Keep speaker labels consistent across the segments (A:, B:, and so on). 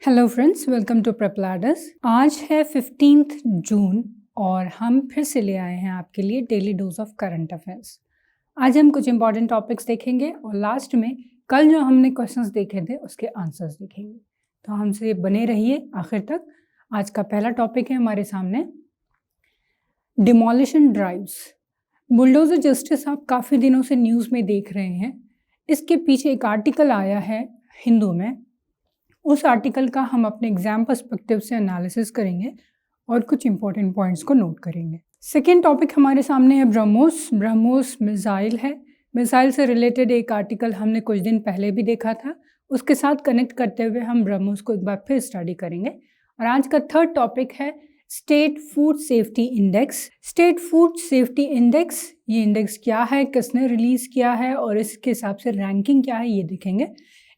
A: Hello friends, welcome to PrepLadder. आज है 15 जून और हम फिर से ले आए हैं आपके लिए daily dose of current affairs. आज हम कुछ इंपॉर्टेंट टॉपिक्स देखेंगे और लास्ट में कल जो हमने क्वेश्चंस देखे थे उसके आंसर्स देखेंगे। तो हमसे बने रहिए आखिर तक। आज का पहला टॉपिक है हमारे सामने डिमोलिशन ड्राइव्स। बुलडोजर जस्टिस आप काफ़ी दिनों से न्यूज़ में देख रहे हैं। इसके पीछे एक आर्टिकल आया है हिंदू में। उस आर्टिकल का हम अपने एग्जाम पर्सपेक्टिव से एनालिसिस करेंगे और कुछ इंपॉर्टेंट पॉइंट्स को नोट करेंगे। सेकेंड टॉपिक हमारे सामने है ब्रह्मोस। ब्रह्मोस मिसाइल है। मिसाइल से रिलेटेड एक आर्टिकल हमने कुछ दिन पहले भी देखा था, उसके साथ कनेक्ट करते हुए हम ब्रह्मोस को एक बार फिर स्टडी करेंगे। और आज का थर्ड टॉपिक है state food safety index. State food safety index, ये इंडेक्स क्या है, किसने रिलीज किया है और इसके हिसाब से रैंकिंग क्या है, ये देखेंगे।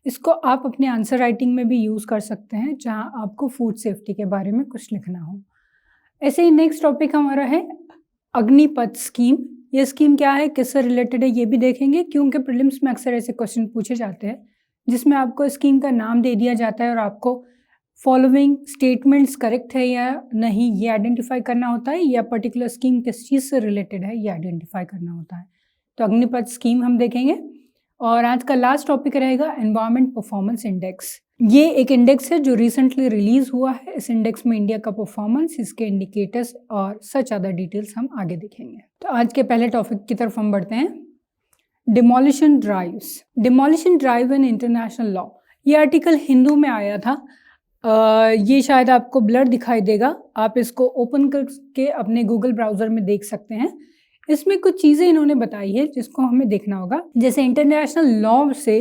A: इसको आप अपने आंसर राइटिंग में भी यूज़ कर सकते हैं जहां आपको फूड सेफ्टी के बारे में कुछ लिखना हो। ऐसे ही नेक्स्ट टॉपिक हमारा है अग्निपथ स्कीम। ये स्कीम क्या है, किससे रिलेटेड है, ये भी देखेंगे, क्योंकि प्रीलिम्स में अक्सर ऐसे क्वेश्चन पूछे जाते हैं जिसमें आपको स्कीम का नाम दे दिया जाता है और आपको फॉलोइंग स्टेटमेंट्स करेक्ट है या नहीं ये आइडेंटिफाई करना होता है, या पर्टिकुलर स्कीम किस चीज़ से रिलेटेड है ये आइडेंटिफाई करना होता है। तो अग्निपथ स्कीम हम देखेंगे। और आज का लास्ट टॉपिक रहेगा एनवायरमेंट परफॉर्मेंस इंडेक्स। ये एक इंडेक्स है जो रिसेंटली रिलीज हुआ है। इस इंडेक्स में इंडिया का परफॉर्मेंस, इसके इंडिकेटर्स और सच अदर डिटेल्स हम आगे देखेंगे। तो आज के पहले टॉपिक की तरफ हम बढ़ते हैं, demolition drives. Demolition drive in international law. ये आर्टिकल हिंदू में आया था। ये शायद आपको ब्लर दिखाई देगा, आप इसको ओपन करके अपने गूगल ब्राउजर में देख सकते हैं। इसमें कुछ चीज़ें इन्होंने बताई है जिसको हमें देखना होगा। जैसे इंटरनेशनल लॉ से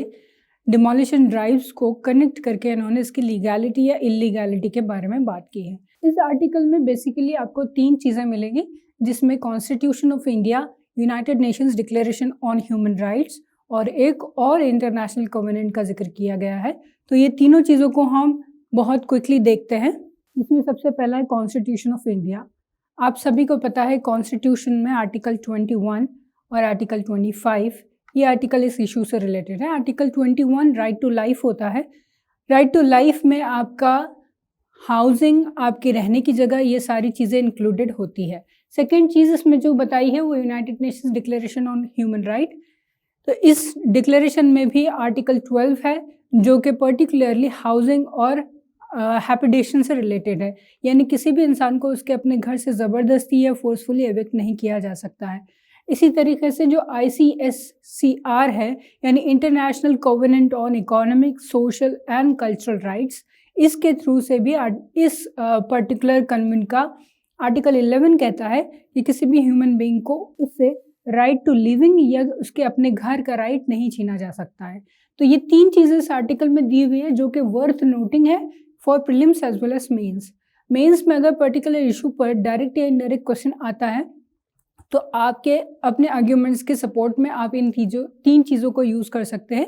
A: डिमोलिशन ड्राइव्स को कनेक्ट करके इन्होंने इसकी लीगैलिटी या इलीगैलिटी के बारे में बात की है। इस आर्टिकल में बेसिकली आपको तीन चीज़ें मिलेंगी, जिसमें constitution of India, United Nations Declaration on Human rights और एक और इंटरनेशनल कवेनेंट का जिक्र किया गया है। तो ये तीनों चीज़ों को हम बहुत क्विकली देखते हैं। इसमें सबसे पहला है कॉन्स्टिट्यूशन ऑफ इंडिया। आप सभी को पता है कॉन्स्टिट्यूशन में आर्टिकल 21 और आर्टिकल 25, ये आर्टिकल इस इशू से रिलेटेड है। आर्टिकल 21 राइट टू लाइफ होता है। राइट टू लाइफ में आपका हाउसिंग, आपके रहने की जगह, ये सारी चीज़ें इंक्लूडेड होती है। सेकेंड चीज़ इसमें जो बताई है वो United Nations Declaration on human right. तो इस डिक्लेरेशन में भी आर्टिकल 12 है जो कि पर्टिकुलरली हाउसिंग और हैबिटेशन से रिलेटेड है, यानी किसी भी इंसान को उसके अपने घर से ज़बरदस्ती या फोर्सफुली एविक्ट नहीं किया जा सकता है। इसी तरीके से जो ICSCR है, यानी international covenant on economic, social and cultural rights, इसके थ्रू से भी इस पर्टिकुलर कन्वेंट का आर्टिकल 11 कहता है कि किसी भी ह्यूमन बीइंग को उससे राइट टू लिविंग या उसके अपने घर का राइट नहीं छीना जा सकता है। तो ये तीन चीज़ें इस आर्टिकल में दी हुई है जो कि वर्थ नोटिंग है for prelims as well as mains. Mains में अगर पर्टिकुलर इशू पर डायरेक्ट या इनडायरेक्ट क्वेश्चन आता है तो आपके अपने आर्ग्यूमेंट्स के सपोर्ट में आप इन तीन चीज़ों को यूज़ कर सकते हैं।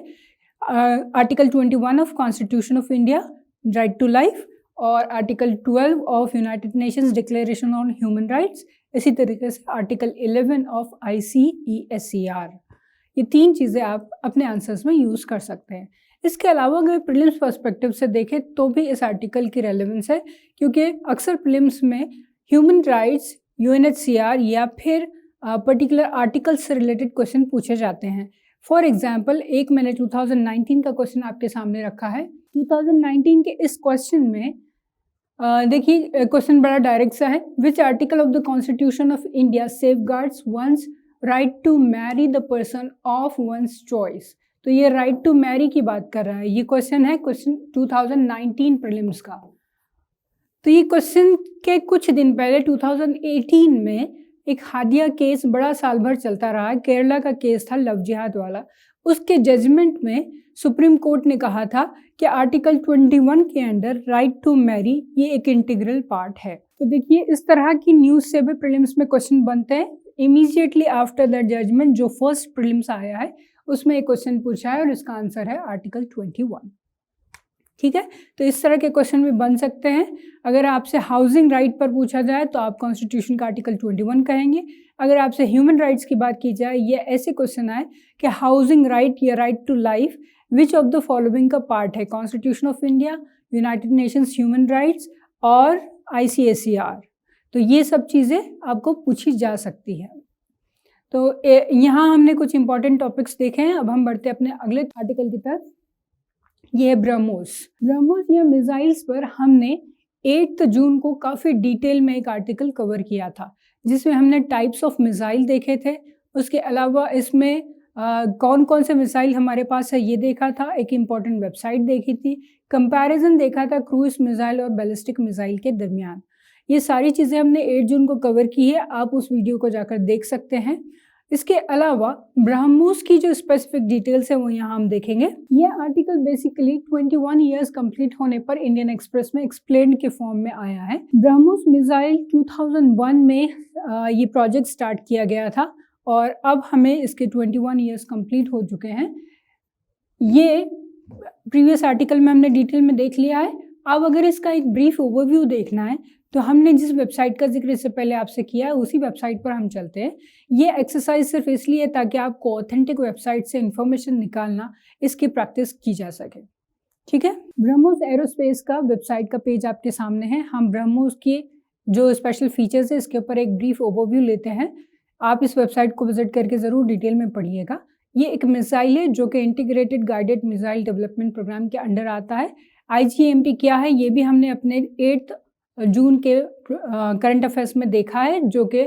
A: Article 21 of Constitution of India, right to life, और article 12 of United Nations Declaration on Human Rights, इसी तरीके से आर्टिकल 11 ऑफ ICSCR। ये तीन चीज़ें आप अपने आंसर्स में यूज़ कर सकते हैं। इसके अलावा अगर प्रीलिम्स पर्सपेक्टिव से देखें तो भी इस आर्टिकल की रेलेवेंस है, क्योंकि अक्सर प्रीलिम्स में ह्यूमन राइट्स, UNHCR या फिर पर्टिकुलर आर्टिकल से रिलेटेड क्वेश्चन पूछे जाते हैं। फॉर एग्जांपल, एक मैंने 2019 का क्वेश्चन आपके सामने रखा है। 2019 के इस क्वेश्चन में देखिए क्वेश्चन बड़ा डायरेक्ट सा है। Which article of the constitution of India safeguards one's right to marry the person of one's choice. तो ये राइट टू मैरी की बात कर रहा है। ये क्वेश्चन है क्वेश्चन 2019 प्रीलिम्स का। तो ये क्वेश्चन के कुछ दिन पहले 2018 में एक हादिया केस बड़ा साल भर चलता रहा। केरला का केस था लव जिहाद वाला। उसके जजमेंट में सुप्रीम कोर्ट ने कहा था कि आर्टिकल 21 के अंडर राइट टू मैरी ये एक इंटीग्रल पार्ट है। तो देखिए इस तरह की न्यूज़ से भी प्रीलिम्स में क्वेश्चन बनते हैं। इमीडिएटली आफ्टर द जजमेंट जो फर्स्ट प्रीलिम्स आया है उसमें एक क्वेश्चन पूछा है और इसका आंसर है आर्टिकल 21। ठीक है, तो इस तरह के क्वेश्चन भी बन सकते हैं। अगर आपसे हाउसिंग राइट पर पूछा जाए तो आप कॉन्स्टिट्यूशन का आर्टिकल 21 कहेंगे। अगर आपसे ह्यूमन राइट्स की बात की जाए या ऐसे क्वेश्चन आए कि हाउसिंग राइट या right to life which of the following का पार्ट है, constitution of India, United Nations human rights और ICSER। तो ये सब चीज़ें आपको पूछी जा सकती है। तो यहाँ हमने कुछ इंपॉर्टेंट टॉपिक्स देखे हैं। अब हम बढ़ते हैं अपने अगले आर्टिकल की तरफ। ये है ब्रह्मोस या मिसाइल्स पर हमने 8 जून को काफ़ी डिटेल में एक आर्टिकल कवर किया था, जिसमें हमने टाइप्स ऑफ मिसाइल देखे थे। उसके अलावा इसमें कौन कौन से मिसाइल हमारे पास है ये देखा था, एक इम्पॉर्टेंट वेबसाइट देखी थी, कंपैरिजन देखा था क्रूज मिसाइल और बैलिस्टिक मिसाइल के दरमियान। ये सारी चीज़ें हमने 8 जून को कवर की है, आप उस वीडियो को जाकर देख सकते हैं। इसके अलावा ब्रह्मोस की जो स्पेसिफिक डिटेल्स है वो यहाँ हम देखेंगे। ये आर्टिकल बेसिकली 21 ईयर्स कंप्लीट होने पर इंडियन एक्सप्रेस में एक्सप्लेन के फॉर्म में आया है। ब्रह्मोस मिसाइल 2001 में ये प्रोजेक्ट स्टार्ट किया गया था और अब हमें इसके 21 ईयर्स कंप्लीट हो चुके हैं। ये प्रीवियस आर्टिकल में हमने डिटेल में देख लिया है। अब अगर इसका एक ब्रीफ ओवरव्यू देखना है तो हमने जिस वेबसाइट का जिक्र इससे पहले आपसे किया है उसी वेबसाइट पर हम चलते हैं। ये एक्सरसाइज सिर्फ इसलिए है ताकि आपको ऑथेंटिक वेबसाइट से इंफॉर्मेशन निकालना, इसकी प्रैक्टिस की जा सके। ठीक है, ब्रह्मोस एरोस्पेस का वेबसाइट का पेज आपके सामने है। हम ब्रह्मोस के जो स्पेशल फीचर्स है इसके ऊपर एक ब्रीफ ओवरव्यू लेते हैं। आप इस वेबसाइट को विजिट करके ज़रूर डिटेल में पढ़िएगा। ये एक मिसाइल है जो कि integrated guided missile development programme के अंडर आता है। IGMP क्या है ये भी हमने अपने 8 जून के करंट अफेयर्स में देखा है, जो कि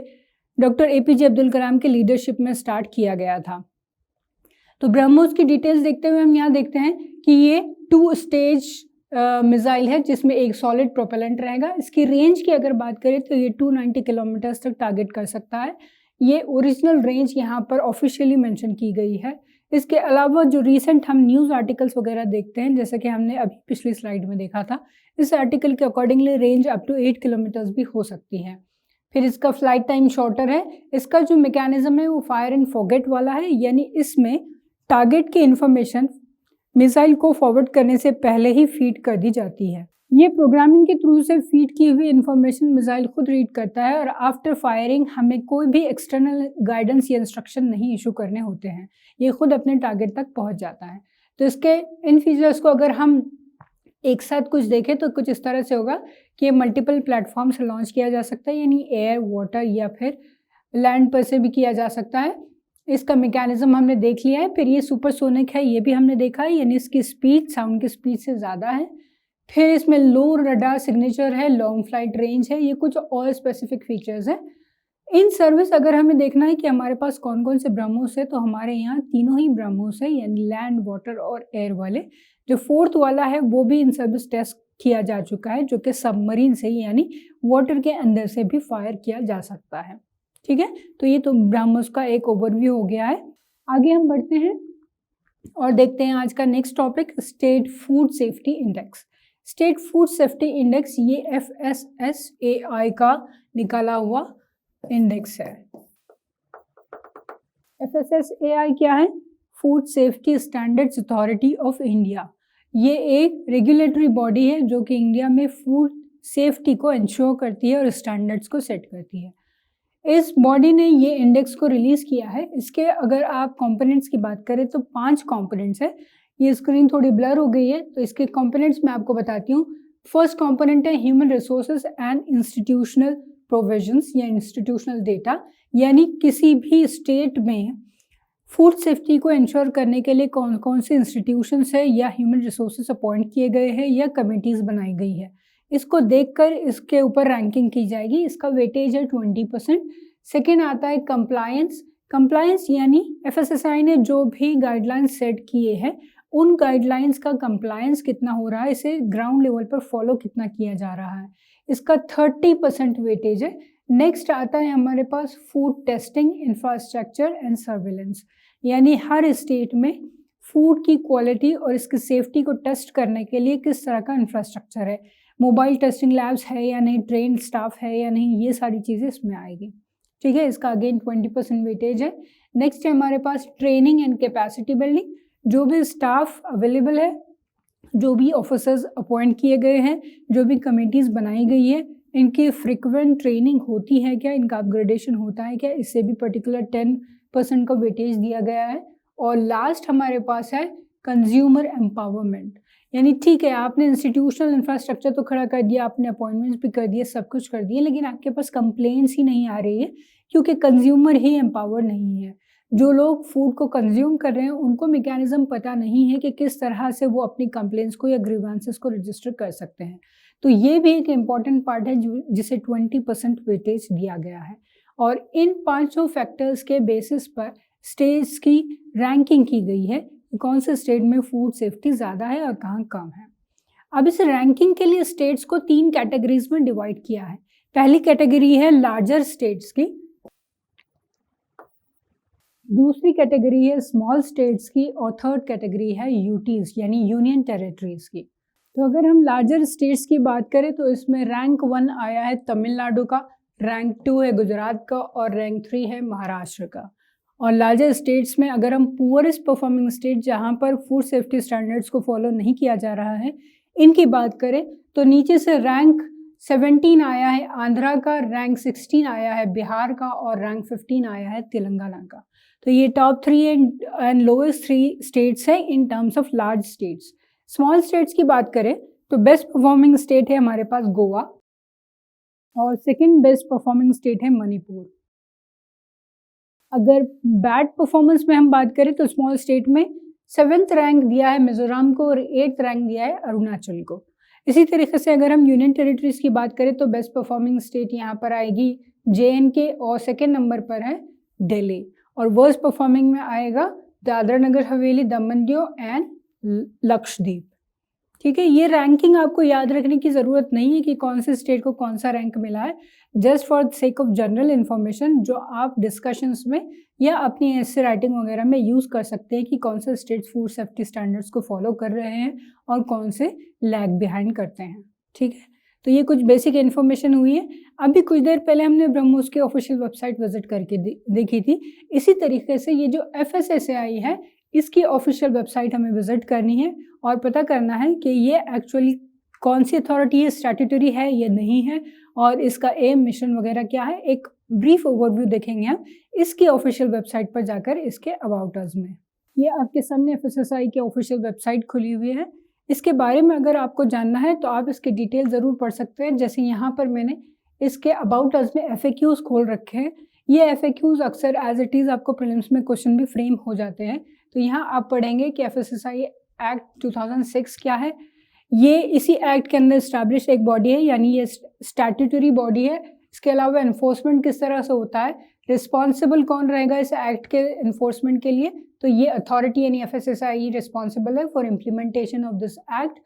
A: डॉक्टर APJ अब्दुल कलाम के लीडरशिप में स्टार्ट किया गया था। तो ब्रह्मोस की डिटेल्स देखते हुए हम यहाँ देखते हैं कि ये 2 स्टेज मिसाइल है जिसमें एक सॉलिड प्रोपेलेंट रहेगा। इसकी रेंज की अगर बात करें तो ये 290 किलोमीटर्स तक टारगेट कर सकता है। ये ओरिजिनल रेंज यहाँ पर ऑफिशियली मेंशन की गई है। इसके अलावा जो रिसेंट हम न्यूज़ आर्टिकल्स वगैरह देखते हैं, जैसे कि हमने अभी पिछली स्लाइड में देखा था, इस आर्टिकल के accordingly range up to 8 kilometres भी हो सकती है। फिर इसका फ्लाइट टाइम शॉर्टर है। इसका जो मैकेनिज्म है वो फायर एंड फॉरगेट वाला है, यानी इसमें टारगेट की इंफॉर्मेशन मिसाइल को फॉरवर्ड करने से पहले ही फीड कर दी जाती है। ये प्रोग्रामिंग के थ्रू से फीड की हुई इंफॉर्मेशन मिसाइल खुद रीड करता है और आफ्टर फायरिंग हमें कोई भी एक्सटर्नल गाइडेंस या इंस्ट्रक्शन नहीं इशू करने होते हैं। ये खुद अपने टारगेट तक पहुंच जाता है। तो इसके इन फीचर्स को अगर हम एक साथ कुछ देखें तो कुछ इस तरह से होगा कि ये मल्टीपल प्लेटफॉर्म से लॉन्च किया जा सकता है, यानी एयर, वाटर या फिर लैंड पर से भी किया जा सकता है। इसका मैकेनिज्म हमने देख लिया है। फिर ये सुपरसोनिक है, ये भी हमने देखा है, यानी इसकी स्पीड साउंड की स्पीड से ज़्यादा है। फिर इसमें लो रडार सिग्नेचर है, लॉन्ग फ्लाइट रेंज है, ये कुछ और स्पेसिफिक फीचर्स हैं। इन सर्विस अगर हमें देखना है कि हमारे पास कौन कौन से ब्रह्मोस है, तो हमारे यहाँ तीनों ही ब्रह्मोस है, यानी लैंड, वाटर और एयर वाले। जो 4th वाला है वो भी इन सर्विस टेस्ट किया जा चुका है, जो कि सबमरीन से यानी वाटर के अंदर से भी फायर किया जा सकता है। ठीक है, तो ये तो ब्रह्मोस का एक ओवरव्यू हो गया है। आगे हम बढ़ते हैं और देखते हैं आज का next topic, state food safety index. State food safety index ये FSSAI का निकाला हुआ इंडेक्स है। FSSAI क्या है? Food safety standards authority of India. ये एक रेगुलेटरी बॉडी है जो कि इंडिया में फूड सेफ्टी को इंश्योर करती है और स्टैंडर्ड्स को सेट करती है। इस बॉडी ने ये इंडेक्स को रिलीज़ किया है। इसके अगर आप कंपोनेंट्स की बात करें तो 5 कंपोनेंट्स है। ये स्क्रीन थोड़ी ब्लर हो गई है तो इसके कंपोनेंट्स मैं आपको बताती हूँ। फर्स्ट कंपोनेंट है human resources and institutional provisions या इंस्टीट्यूशनल डेटा, यानी किसी भी स्टेट में फूड सेफ्टी को इंश्योर करने के लिए कौन कौन से इंस्टीट्यूशंस है या ह्यूमन रिसोर्सेज अपॉइंट किए गए हैं या कमिटीज़ बनाई गई है। इसको देखकर इसके ऊपर रैंकिंग की जाएगी। इसका वेटेज है 20%। सेकेंड आता है कंप्लायंस यानी FSSAI ने जो भी गाइडलाइंस सेट किए हैं उन गाइडलाइंस का कंप्लायंस कितना हो रहा है, इसे ग्राउंड लेवल पर फॉलो कितना किया जा रहा है, इसका 30% वेटेज है। नेक्स्ट आता है हमारे पास food testing, infrastructure and surveillance, यानी हर स्टेट में फूड की क्वालिटी और इसकी सेफ्टी को टेस्ट करने के लिए किस तरह का इंफ्रास्ट्रक्चर है, मोबाइल टेस्टिंग लैब्स है या नहीं, ट्रेन स्टाफ है या नहीं, ये सारी चीज़ें इसमें आएगी। ठीक है, इसका अगेन 20% वेटेज है। नेक्स्ट है हमारे पास ट्रेनिंग एंड कैपेसिटी बिल्डिंग, जो भी स्टाफ अवेलेबल है, जो भी ऑफिसर्स अपॉइंट किए गए हैं, जो भी कमेटीज़ बनाई गई है, इनकी फ्रिक्वेंट ट्रेनिंग होती है क्या, इनका अपग्रेडेशन होता है क्या, इससे भी पर्टिकुलर 10% का वेटेज दिया गया है। और लास्ट हमारे पास है कंज्यूमर एम्पावरमेंट, यानी ठीक है, आपने इंस्टीट्यूशनल इंफ्रास्ट्रक्चर तो खड़ा कर दिया, आपने अपॉइंटमेंट्स भी कर दिए, सब कुछ कर दिए, लेकिन आपके पास कंप्लेंट्स ही नहीं आ रही है क्योंकि कंज्यूमर ही एम्पावर नहीं है। जो लोग फूड को कंज्यूम कर रहे हैं उनको मैकेनिज्म पता नहीं है कि किस तरह से वो अपनी कंप्लेंट्स को या ग्रीवेंसेस को रजिस्टर कर सकते हैं। तो ये भी एक इम्पॉर्टेंट पार्ट है जिसे 20% वेटेज दिया गया है। और इन 500 फैक्टर्स के बेसिस पर स्टेट्स की रैंकिंग की गई है, कौन से स्टेट में फूड सेफ्टी ज़्यादा है और कहाँ कम है। अब इस रैंकिंग के लिए स्टेट्स को 3 कैटेगरीज में डिवाइड किया है। पहली कैटेगरी है लार्जर स्टेट्स की, दूसरी कैटेगरी है स्मॉल स्टेट्स की और थर्ड कैटेगरी है यूटीज यानी यूनियन टेरिटरीज की। तो अगर हम लार्जर स्टेट्स की बात करें तो इसमें रैंक 1 आया है तमिलनाडु का, रैंक 2 है गुजरात का और रैंक 3 है महाराष्ट्र का। और लार्जर स्टेट्स में अगर हम पुअरेस्ट परफॉर्मिंग स्टेट जहां पर फूड सेफ्टी स्टैंडर्ड्स को फॉलो नहीं किया जा रहा है इनकी बात करें तो नीचे से रैंक 17 आया है आंध्रा का, रैंक 16 आया है बिहार का और रैंक 15 आया है तेलंगाना का। तो ये टॉप 3 एंड लोएस्ट 3 स्टेट्स है in terms of large states. Small states की बात करें तो बेस्ट परफॉर्मिंग स्टेट है हमारे पास गोवा और सेकंड बेस्ट परफॉर्मिंग स्टेट है मणिपुर। अगर बैड परफॉर्मेंस में हम बात करें तो स्मॉल स्टेट में 7th रैंक दिया है मिजोरम को और 8th रैंक दिया है अरुणाचल को। इसी तरीके से अगर हम यूनियन टेरिटरीज की बात करें तो बेस्ट परफॉर्मिंग स्टेट यहाँ पर आएगी JNK और सेकेंड नंबर पर है दिल्ली और वर्स्ट परफॉर्मिंग में आएगा दादरा नगर हवेली, दमन दीव एंड लक्षद्वीप। ठीक है, ये रैंकिंग आपको याद रखने की ज़रूरत नहीं है कि कौन से स्टेट को कौन सा रैंक मिला है, just for the sake of general information जो आप डिस्कशंस में या अपनी ऐसे राइटिंग वगैरह में यूज़ कर सकते हैं कि कौन से स्टेट्स फूड सेफ्टी स्टैंडर्ड्स को फॉलो कर रहे हैं और कौन से लैग बिहाइंड करते हैं। ठीक है, तो ये कुछ बेसिक इन्फॉर्मेशन हुई है। अभी कुछ देर पहले हमने ब्रह्मोस की ऑफिशियल वेबसाइट विजिट करके देखी थी। इसी तरीके से ये जो FSSAI है इसकी ऑफिशियल वेबसाइट हमें विजिट करनी है और पता करना है कि ये एक्चुअली कौन सी अथॉरिटी है, स्टैट्यूटरी है या नहीं है और इसका एम मिशन वगैरह क्या है। एक ब्रीफ ओवरव्यू देखेंगे हम इसकी ऑफिशियल वेबसाइट पर जाकर इसके अबाउट अस में। ये आपके सामने FSSAI की ऑफिशियल वेबसाइट खुली हुई है। इसके बारे में अगर आपको जानना है तो आप इसके डिटेल ज़रूर पढ़ सकते हैं। जैसे यहाँ पर मैंने इसके अबाउट अस में FAQs खोल रखे हैं। ये FAQs अक्सर एज इट इज़ आपको प्रीलिम्स में क्वेश्चन भी फ्रेम हो जाते हैं। तो यहाँ आप पढ़ेंगे कि FSSAI एक्ट 2006 क्या है। ये इसी एक्ट के अंदर इस्टेब्लिश एक बॉडी है, यानी ये स्टैट्यूटरी बॉडी है। इसके अलावा एनफोर्समेंट किस तरह से होता है, रिस्पॉन्सिबल कौन रहेगा इस एक्ट के एनफोर्समेंट के लिए, तो ये अथॉरिटी यानी FSSAI रिस्पॉन्सिबल है for implementation of this act.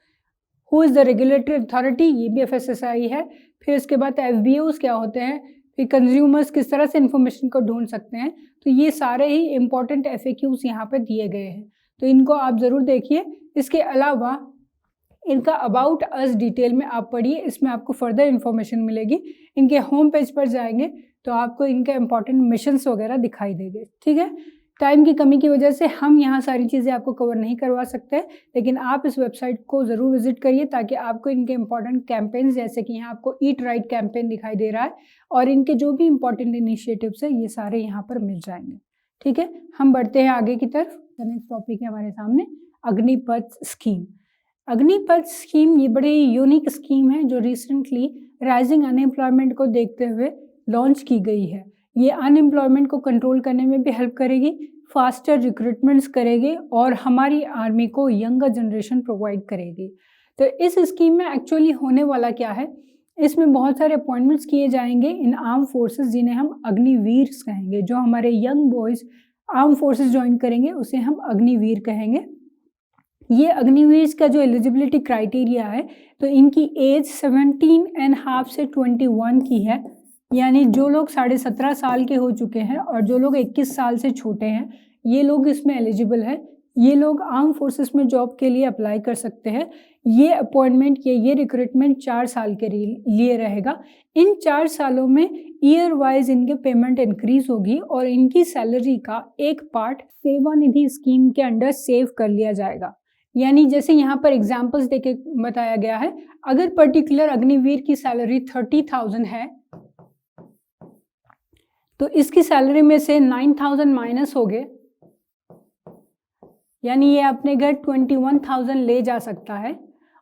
A: Who is the regulatory authority, ये भी FSSAI है। फिर इसके बाद FBOs क्या होते हैं, फिर कंज्यूमर्स किस तरह से इन्फॉर्मेशन को ढूंढ सकते हैं। तो ये सारे ही इंपॉर्टेंट FAQs यहाँ पर दिए गए हैं, तो इनको आप ज़रूर देखिए। इसके अलावा इनका अबाउट अस डिटेल में आप पढ़िए, इसमें आपको फर्दर इन्फॉर्मेशन मिलेगी। इनके होम पेज पर जाएंगे तो आपको इनके इम्पॉर्टेंट मिशंस वगैरह दिखाई देंगे। ठीक है, टाइम की कमी की वजह से हम यहाँ सारी चीज़ें आपको कवर नहीं करवा सकते, लेकिन आप इस वेबसाइट को ज़रूर विजिट करिए ताकि आपको इनके इम्पॉर्टेंट कैंपेन्स, जैसे कि यहाँ आपको ईट राइट कैंपेन दिखाई दे रहा है और इनके जो भी इम्पॉर्टेंट इनिशिएटिव्स हैं ये सारे यहाँ पर मिल जाएंगे। ठीक है, हम बढ़ते हैं आगे की तरफ। नेक्स्ट टॉपिक है हमारे सामने अग्निपथ स्कीम। अग्निपथ स्कीम ये बड़ी यूनिक स्कीम है जो रिसेंटली राइजिंग अनएम्प्लॉयमेंट को देखते हुए लॉन्च की गई है। ये अनएम्प्लॉयमेंट को कंट्रोल करने में भी हेल्प करेगी, फास्टर रिक्रूटमेंट्स करेगी और हमारी आर्मी को यंगर जनरेशन प्रोवाइड करेगी। तो इस स्कीम में एक्चुअली होने वाला क्या है, इसमें बहुत सारे अपॉइंटमेंट्स किए जाएंगे इन आर्म फोर्सेस जिन्हें हम अग्निवीर कहेंगे। जो हमारे young boys arm forces join करेंगे उसे हम अग्निवीर कहेंगे। ये अग्निवीर का जो एलिजिबिलिटी क्राइटेरिया है तो इनकी एज 17.5 से 21 की है, यानी जो लोग 17.5 साल के हो चुके हैं और जो लोग 21 साल से छोटे हैं ये लोग इसमें एलिजिबल है। ये लोग आर्म फोर्सेस में जॉब के लिए अप्लाई कर सकते हैं। ये अपॉइंटमेंट या ये रिक्रूटमेंट 4 साल के लिए रहेगा। इन 4 सालों में ईयर वाइज इनके पेमेंट इंक्रीज होगी और इनकी सैलरी का एक पार्ट सेवानिधि स्कीम के अंडर सेव कर लिया जाएगा। यानी जैसे यहाँ पर एग्जाम्पल्स देके बताया गया है, अगर पर्टिकुलर अग्निवीर की सैलरी 30,000 है तो इसकी सैलरी में से 9,000 माइनस हो गए यानी ये अपने घर 21,000 ले जा सकता है।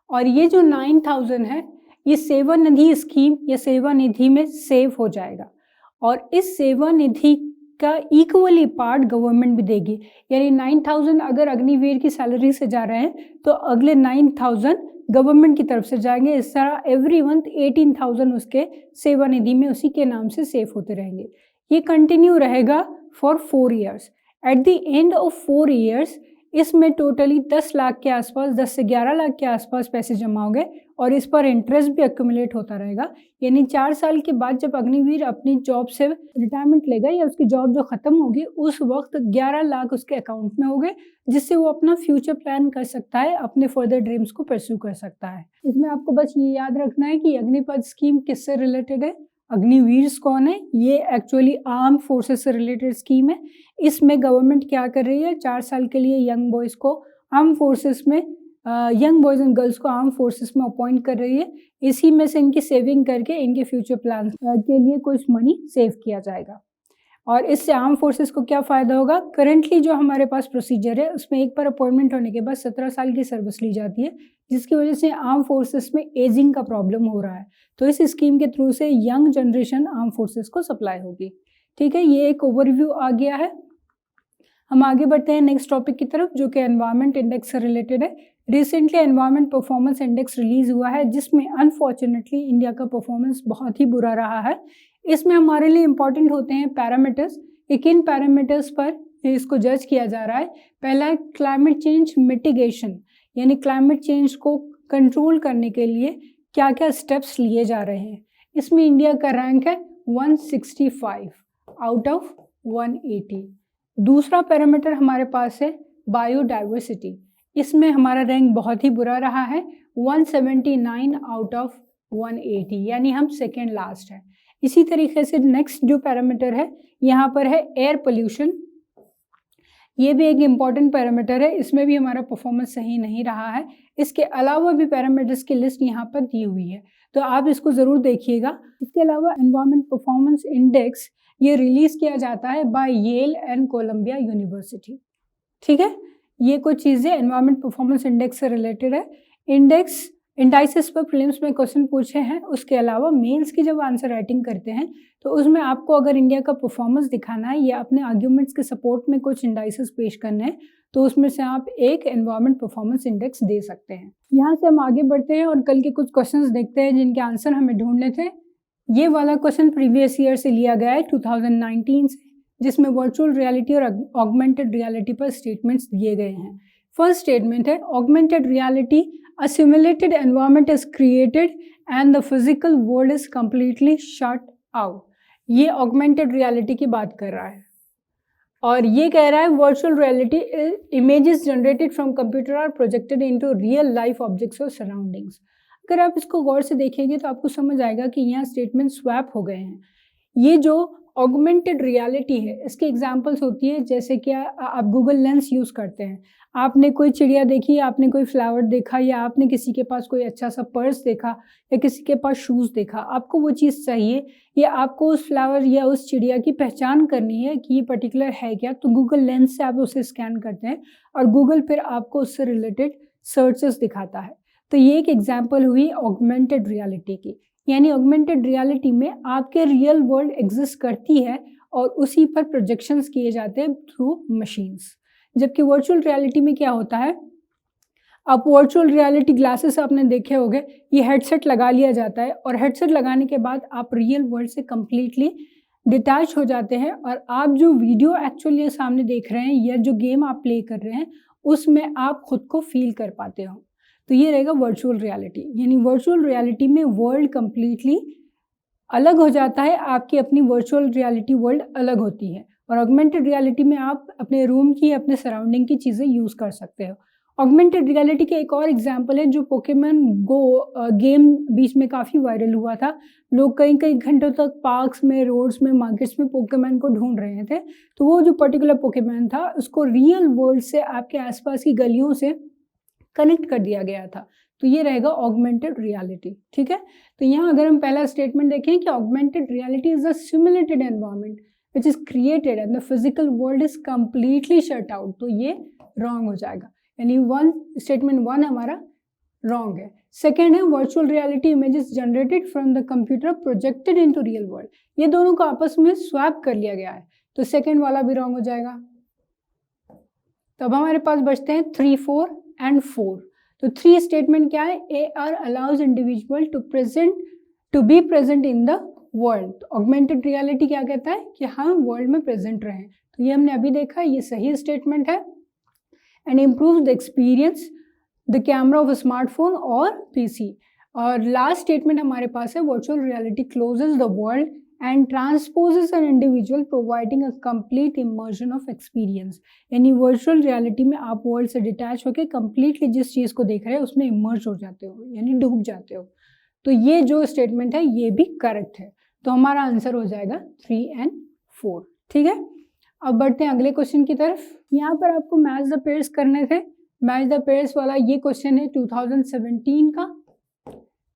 A: और ये जो 9,000 है ये सेवा निधि स्कीम या सेवा निधि में सेव हो जाएगा और इस सेवा निधि का इक्वली पार्ट गवर्नमेंट भी देगी। यानी 9,000 अगर अग्निवीर की सैलरी से जा रहे हैं तो अगले 9,000 गवर्नमेंट की तरफ से जाएंगे। इस तरह एवरी मंथ 18,000 उसके सेवा निधि में उसी के नाम से सेव होते रहेंगे। ये कंटिन्यू रहेगा for 4 years. At the end of 4 years इसमें टोटली 10 लाख के आसपास, 10 से 11 लाख के आसपास पैसे जमा होंगे और इस पर इंटरेस्ट भी एक्यूमुलेट होता रहेगा। यानी 4 साल के बाद जब अग्निवीर अपनी जॉब से रिटायरमेंट लेगा या उसकी जॉब जो ख़त्म होगी उस वक्त 11 लाख उसके अकाउंट में होंगे, जिससे वो अपना फ्यूचर प्लान कर सकता है, अपने फर्दर ड्रीम्स को परस्यू कर सकता है। इसमें आपको बस ये याद रखना है कि अग्निपथ स्कीम किससे रिलेटेड है, अग्निवीर्स कौन है, ये एक्चुअली आर्म फोर्सेस से रिलेटेड स्कीम है। इसमें गवर्नमेंट क्या कर रही है, 4 साल के लिए यंग बॉयज़ को आर्म फोर्सेस में, यंग बॉयज़ एंड गर्ल्स को आर्म फोर्सेस में अपॉइंट कर रही है। इसी में से इनकी सेविंग करके इनके फ्यूचर प्लान के लिए कुछ मनी सेव किया जाएगा। और इससे आर्म फोर्सेस को क्या फ़ायदा होगा, करेंटली जो हमारे पास प्रोसीजर है उसमें एक बार अपॉइंटमेंट होने के बाद 17 साल की सर्विस ली जाती है, जिसकी वजह से आर्म फोर्सेस में एजिंग का प्रॉब्लम हो रहा है। तो इस स्कीम के थ्रू से यंग जनरेशन आर्म फोर्सेस को सप्लाई होगी। ठीक है, ये एक ओवरव्यू आ गया है। हम आगे बढ़ते हैं नेक्स्ट टॉपिक की तरफ, जो कि एनवायरनमेंट इंडेक्स से रिलेटेड है। Recently environment performance index release हुआ है, जिसमें अनफॉर्चुनेटली इंडिया का परफॉर्मेंस बहुत ही बुरा रहा है। इसमें हमारे लिए इंपॉर्टेंट होते हैं पैरामीटर्स। किन पैरामीटर्स पर इसको जज किया जा रहा है, पहला है क्लाइमेट चेंज मिटिगेशन, यानी क्लाइमेट चेंज को कंट्रोल करने के लिए क्या क्या स्टेप्स लिए जा रहे हैं। इसमें इंडिया का रैंक है 165 आउट ऑफ 180। दूसरा पैरामीटर हमारे पास है बायोडाइवर्सिटी, इसमें हमारा रैंक बहुत ही बुरा रहा है, 179 आउट ऑफ 180, यानी हम सेकेंड लास्ट है। इसी तरीके से नेक्स्ट जो पैरामीटर है यहाँ पर है एयर पोल्यूशन, ये भी एक इम्पॉर्टेंट पैरामीटर है, इसमें भी हमारा परफॉर्मेंस सही नहीं रहा है। इसके अलावा भी पैरामीटर्स की लिस्ट यहाँ पर दी हुई है, तो आप इसको ज़रूर देखिएगा। इसके अलावा एनवायरनमेंट परफॉर्मेंस इंडेक्स ये रिलीज़ किया जाता है by Yale and Columbia university. ठीक है, ये कुछ चीज़ें एनवायरनमेंट परफॉर्मेंस इंडेक्स से रिलेटेड है। इंडाइसिस पर प्रीलिम्स में क्वेश्चन पूछे हैं, उसके अलावा मेंस की जब आंसर राइटिंग करते हैं तो उसमें आपको अगर इंडिया का परफॉर्मेंस दिखाना है या अपने आर्ग्यूमेंट्स के सपोर्ट में कुछ इंडाइसिस पेश करने हैं तो उसमें से आप एक एनवायरनमेंट परफॉर्मेंस इंडेक्स दे सकते हैं। यहाँ से हम आगे बढ़ते हैं और कल के कुछ क्वेश्चंस देखते हैं जिनके आंसर हमें ढूंढने थे। ये वाला क्वेश्चन प्रीवियस ईयर से लिया गया है 2019 से, जिसमें वर्चुअल रियलिटी और ऑगमेंटेड रियलिटी पर स्टेटमेंट्स दिए गए हैं। फर्स्ट स्टेटमेंट है augmented reality, a simulated environment is created and the physical world is completely shut out। ये ऑगमेंटेड रियलिटी की बात कर रहा है और ये कह रहा है virtual reality images generated from computer are projected into real life objects और सराउंडिंग्स। अगर आप इसको गौर से देखेंगे तो आपको समझ आएगा कि यहाँ स्टेटमेंट स्वैप हो गए हैं। ये जो ऑगमेंटेड रियलिटी है इसकी एग्जांपल्स होती है, जैसे कि आप गूगल लेंस यूज़ करते हैं, आपने कोई चिड़िया देखी, आपने कोई फ्लावर देखा, या आपने किसी के पास कोई अच्छा सा पर्स देखा या किसी के पास शूज़ देखा, आपको वो चीज़ चाहिए या आपको उस फ्लावर या उस चिड़िया की पहचान करनी है कि ये पर्टिकुलर है क्या, तो गूगल लेंस से आप उसे स्कैन करते हैं और गूगल फिर आपको उससे रिलेटेड सर्चेस दिखाता है। तो ये एक एग्जाम्पल हुई ऑगमेंटेड रियलिटी की, यानी ऑगमेंटेड रियलिटी में आपके रियल वर्ल्ड एग्जिस्ट करती है और उसी पर प्रोजेक्शंस किए जाते हैं थ्रू मशीन्स। जबकि वर्चुअल रियलिटी में क्या होता है, आप वर्चुअल रियलिटी ग्लासेस आपने देखे होंगे, ये हेडसेट लगा लिया जाता है और हेडसेट लगाने के बाद आप रियल वर्ल्ड से कम्प्लीटली डिटैच हो जाते हैं और आप जो वीडियो एक्चुअली सामने देख रहे हैं या जो गेम आप प्ले कर रहे हैं उसमें आप खुद को फील कर पाते हो। तो ये रहेगा वर्चुअल रियलिटी, यानी वर्चुअल रियलिटी में वर्ल्ड कम्प्लीटली अलग हो जाता है, आपकी अपनी वर्चुअल रियलिटी वर्ल्ड अलग होती है। और ऑगमेंटेड रियलिटी में आप अपने रूम की, अपने सराउंडिंग की चीज़ें यूज़ कर सकते हो। ऑगमेंटेड रियलिटी के एक और एग्जांपल है जो पोकेमॉन गो गेम बीच में काफ़ी वायरल हुआ था। लोग कई कई घंटों तक पार्क्स में, रोड्स में, मार्केट्स में पोकेमॉन को ढूंढ रहे थे, तो वो जो पर्टिकुलर पोकेमॉन था उसको रियल वर्ल्ड से, आपके आसपास की गलियों से कनेक्ट कर दिया गया था। तो ये रहेगा ऑगमेंटेड रियलिटी। ठीक है, तो यहाँ अगर हम पहला स्टेटमेंट देखें कि augmented reality is a simulated environment which is created and the physical world is completely shut out, तो ये रॉन्ग हो जाएगा, यानी स्टेटमेंट 1 हमारा रॉन्ग है। सेकेंड है virtual reality images generated from the computer projected into real world, ये दोनों को आपस में स्वैप कर लिया गया है, तो सेकेंड वाला भी रॉन्ग हो जाएगा। तब हमारे पास बचते हैं 3, 4 एंड 4। तो 3 स्टेटमेंट क्या है, AR allows individual to be present in the world. Augmented reality क्या कहता है कि हम वर्ल्ड में प्रेजेंट रहें, तो ये हमने अभी देखा, ये सही स्टेटमेंट है। And improve the experience the camera of smartphone और पीसी। और लास्ट स्टेटमेंट हमारे पास है virtual reality closes the world and transposes an individual providing a complete immersion of experience, यानी वर्चुअल रियलिटी में आप वर्ल्ड से डिटैच होकर कंप्लीटली जिस चीज़ को देख रहे हैं उसमें इमर्ज हो जाते हो, यानी डूब जाते हो। तो ये जो स्टेटमेंट है ये भी करेक्ट है, तो हमारा आंसर हो जाएगा 3 एंड 4। ठीक है, अब बढ़ते हैं अगले क्वेश्चन की तरफ। यहाँ पर आपको मैच द पेयर्स करने थे। मैच द पेयर्स वाला ये क्वेश्चन है 2017 का।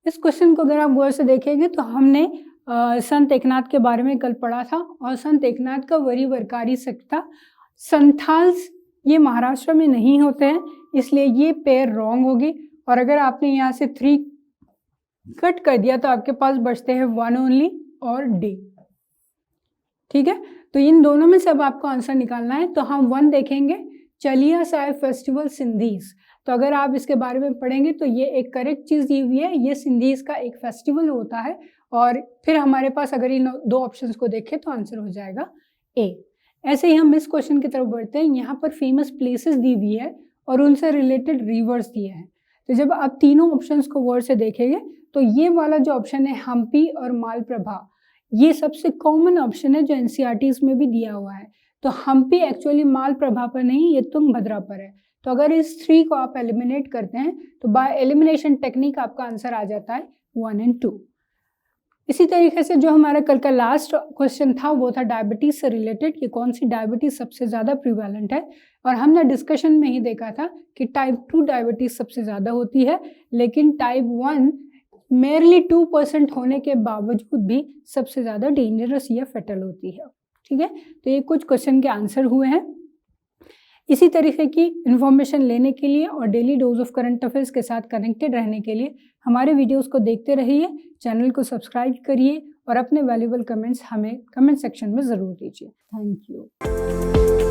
A: इस क्वेश्चन को अगर आप गौर से देखेंगे तो हमने संत एकनाथ के बारे में कल पढ़ा था, और संत एकनाथ का वरीवरकारी सकता संथाल्स ये महाराष्ट्र में नहीं होते हैं, इसलिए ये पेयर रॉन्ग होगी। और अगर आपने यहाँ से 3 कट कर दिया तो आपके पास बचते हैं 1 ओनली और डी। ठीक है, तो इन दोनों में से अब आपको आंसर निकालना है। तो हम 1 देखेंगे, चलिया साहेब फेस्टिवल सिंधीज। तो अगर आप इसके बारे में पढ़ेंगे तो ये एक करेक्ट चीज़ दी हुई है, ये सिंधीज का एक फेस्टिवल होता है। और फिर हमारे पास अगर इन 2 ऑप्शंस को देखें तो आंसर हो जाएगा ए। ऐसे ही हम इस क्वेश्चन की तरफ बढ़ते हैं। यहाँ पर फेमस प्लेसेस दी हुई है और उनसे रिलेटेड रिवर्स दिए हैं। तो जब आप तीनों ऑप्शंस को गौर से देखेंगे तो ये वाला जो ऑप्शन है हम्पी और मालप्रभा, ये सबसे कॉमन ऑप्शन है जो एनसीईआरटीज में भी दिया हुआ है। तो हम्पी एक्चुअली मालप्रभा पर नहीं, ये तुंगभद्रा पर है। तो अगर इस 3 को आप एलिमिनेट करते हैं तो बाय एलिमिनेशन टेक्निक आपका आंसर आ जाता है 1 एंड 2। इसी तरीके से जो हमारा कल का लास्ट क्वेश्चन था वो था डायबिटीज से रिलेटेड कि कौन सी डायबिटीज सबसे ज़्यादा प्रिवेलेंट है। और हमने डिस्कशन में ही देखा था कि टाइप 2 डायबिटीज सबसे ज़्यादा होती है, लेकिन टाइप 1 मेरली 2% होने के बावजूद भी सबसे ज़्यादा डेंजरस या फेटल होती है। ठीक है, तो ये कुछ क्वेश्चन के आंसर हुए हैं। इसी तरीके की इन्फॉर्मेशन लेने के लिए और daily dose of current affairs के साथ कनेक्टेड रहने के लिए हमारे वीडियोस को देखते रहिए, चैनल को सब्सक्राइब करिए और अपने वैल्यूएबल कमेंट्स हमें कमेंट सेक्शन में ज़रूर दीजिए। Thank you.